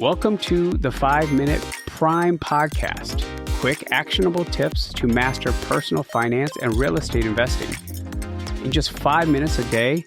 Welcome to the 5-Minute Prime Podcast. Quick, actionable tips to master personal finance and real estate investing. In just 5 minutes a day,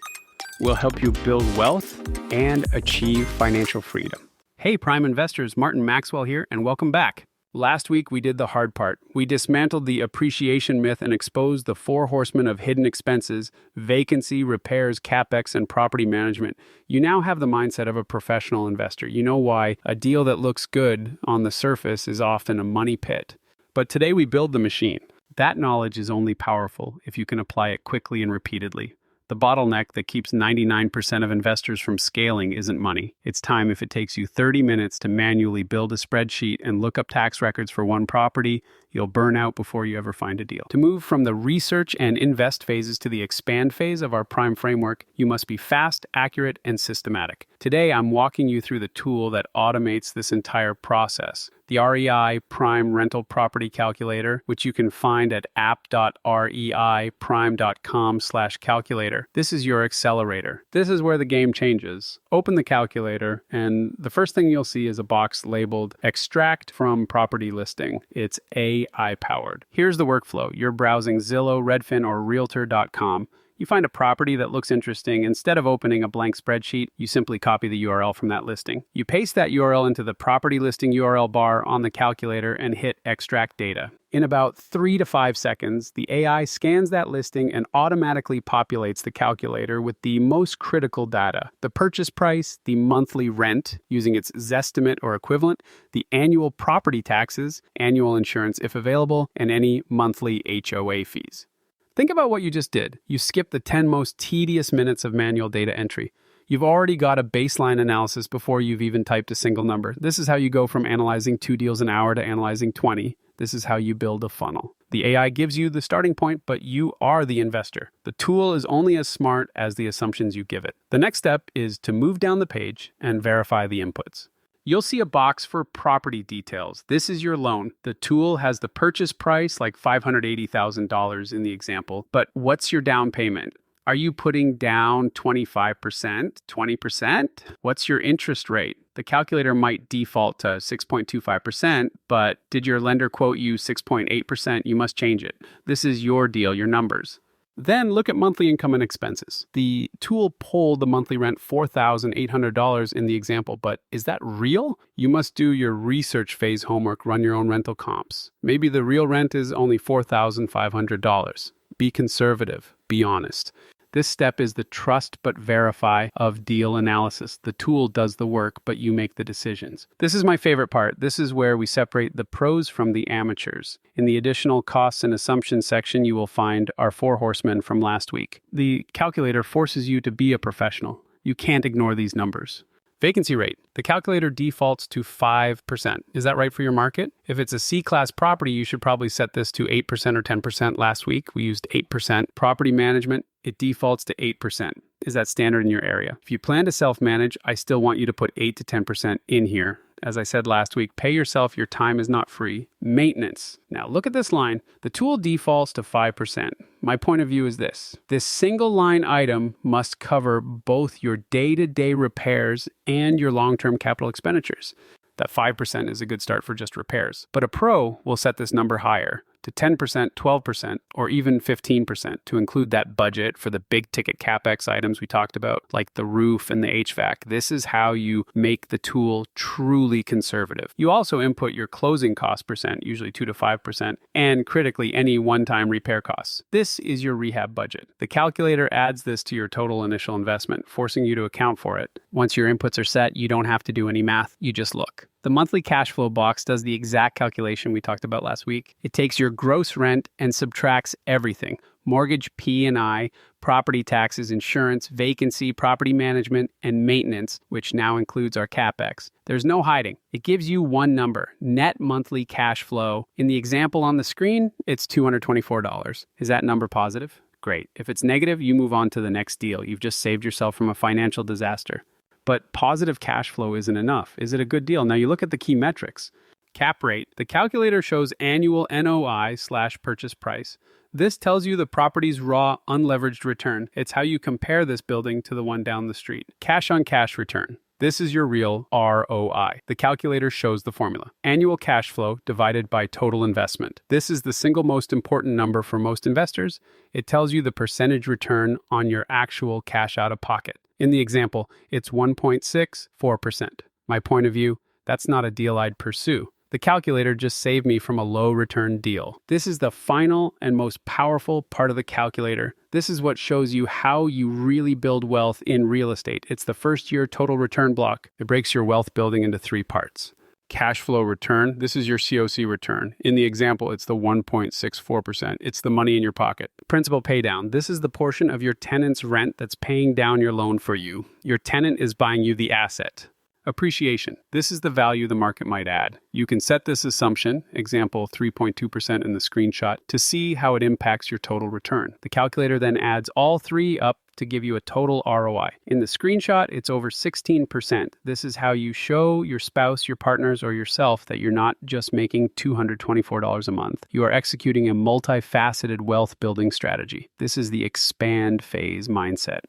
we'll help you build wealth and achieve financial freedom. Hey, Prime investors, Martin Maxwell here, and welcome back. Last week, we did the hard part. We dismantled the appreciation myth and exposed the 4 horsemen of hidden expenses: vacancy, repairs, capex, and property management. You now have the mindset of a professional investor. You know why a deal that looks good on the surface is often a money pit. But today we build the machine. That knowledge is only powerful if you can apply it quickly and repeatedly. The bottleneck that keeps 99% of investors from scaling isn't money. It's time. If it takes you 30 minutes to manually build a spreadsheet and look up tax records for one property, you'll burn out before you ever find a deal. To move from the research and invest phases to the expand phase of our Prime framework, you must be fast, accurate, and systematic. Today, I'm walking you through the tool that automates this entire process. The REI Prime Rental Property Calculator, which you can find at app.reiprime.com/calculator. This is your accelerator. This is where the game changes. Open the calculator, and the first thing you'll see is a box labeled Extract from Property Listing. It's AI-powered. Here's the workflow. You're browsing Zillow, Redfin, or Realtor.com. You find a property that looks interesting. Instead of opening a blank spreadsheet, you simply copy the URL from that listing. You paste that URL into the property listing URL bar on the calculator and hit Extract Data. In about 3 to 5 seconds, the AI scans that listing and automatically populates the calculator with the most critical data: the purchase price, the monthly rent using its Zestimate or equivalent, the annual property taxes, annual insurance if available, and any monthly HOA fees. Think about what you just did. You skipped the 10 most tedious minutes of manual data entry. You've already got a baseline analysis before you've even typed a single number. This is how you go from analyzing 2 deals an hour to analyzing 20. This is how you build a funnel. The AI gives you the starting point, but you are the investor. The tool is only as smart as the assumptions you give it. The next step is to move down the page and verify the inputs. You'll see a box for property details. This is your loan. The tool has the purchase price, like $580,000 in the example, but what's your down payment? Are you putting down 25%, 20%? What's your interest rate? The calculator might default to 6.25%, but did your lender quote you 6.8%? You must change it. This is your deal, your numbers. Then look at monthly income and expenses. The tool pulled the monthly rent $4,800 in the example, but is that real? You must do your research phase homework, run your own rental comps. Maybe the real rent is only $4,500. Be conservative, be honest. This step is the trust but verify of deal analysis. The tool does the work, but you make the decisions. This is my favorite part. This is where we separate the pros from the amateurs. In the additional costs and assumptions section, you will find our 4 horsemen from last week. The calculator forces you to be a professional. You can't ignore these numbers. Vacancy rate. The calculator defaults to 5%. Is that right for your market? If it's a C-class property, you should probably set this to 8% or 10%. Last week, we used 8%. Property management, it defaults to 8%. Is that standard in your area? If you plan to self-manage, I still want you to put 8 to 10% in here. As I said last week, pay yourself. Your time is not free. Maintenance. Now look at this line. The tool defaults to 5%. My point of view is this. This single line item must cover both your day-to-day repairs and your long-term capital expenditures. That 5% is a good start for just repairs. But a pro will set this number higher to 10%, 12%, or even 15% to include that budget for the big ticket capex items we talked about, like the roof and the HVAC. This is how you make the tool truly conservative. You also input your closing cost percent, usually 2 to 5%, and critically, any one-time repair costs. This is your rehab budget. The calculator adds this to your total initial investment, forcing you to account for it. Once your inputs are set, you don't have to do any math, you just look. The monthly cash flow box does the exact calculation we talked about last week. It takes your gross rent and subtracts everything: mortgage, P&I, property taxes, insurance, vacancy, property management, and maintenance, which now includes our capex. There's no hiding. It gives you one number: net monthly cash flow. In the example on the screen, it's $224. Is that number positive? Great. If it's negative, you move on to the next deal. You've just saved yourself from a financial disaster. But positive cash flow isn't enough. Is it a good deal? Now you look at the key metrics. Cap rate. The calculator shows annual NOI/purchase price. This tells you the property's raw, unleveraged return. It's how you compare this building to the one down the street. Cash on cash return. This is your real ROI. The calculator shows the formula. Annual cash flow divided by total investment. This is the single most important number for most investors. It tells you the percentage return on your actual cash out of pocket. In the example, it's 1.64%. My point of view, that's not a deal I'd pursue. The calculator just saved me from a low return deal. This is the final and most powerful part of the calculator. This is what shows you how you really build wealth in real estate. It's the first year total return block. It breaks your wealth building into 3 parts. Cash flow return. This is your COC return. In the example, it's the 1.64%. It's the money in your pocket. Principal paydown. This is the portion of your tenant's rent that's paying down your loan for you. Your tenant is buying you the asset. Appreciation. This is the value the market might add. You can set this assumption, example 3.2% in the screenshot, to see how it impacts your total return. The calculator then adds all 3 up to give you a total ROI. In the screenshot, it's over 16%. This is how you show your spouse, your partners, or yourself that you're not just making $224 a month. You are executing a multifaceted wealth building strategy. This is the expand phase mindset.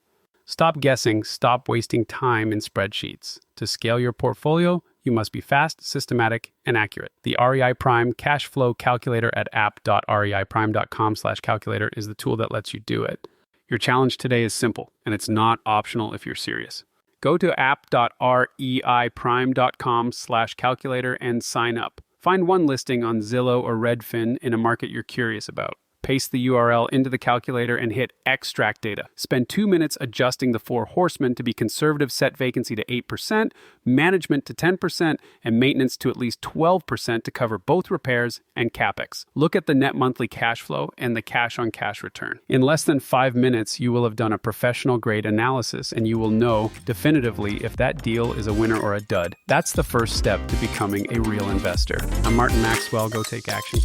Stop guessing, stop wasting time in spreadsheets. To scale your portfolio, you must be fast, systematic, and accurate. The REI Prime Cash Flow Calculator at app.reiprime.com/calculator is the tool that lets you do it. Your challenge today is simple, and it's not optional if you're serious. Go to app.reiprime.com/calculator and sign up. Find one listing on Zillow or Redfin in a market you're curious about. Paste the URL into the calculator and hit extract data. Spend 2 minutes adjusting the 4 horsemen to be conservative, set vacancy to 8%, management to 10%, and maintenance to at least 12% to cover both repairs and capex. Look at the net monthly cash flow and the cash on cash return. In less than 5 minutes, you will have done a professional grade analysis and you will know definitively if that deal is a winner or a dud. That's the first step to becoming a real investor. I'm Martin Maxwell. Go take action.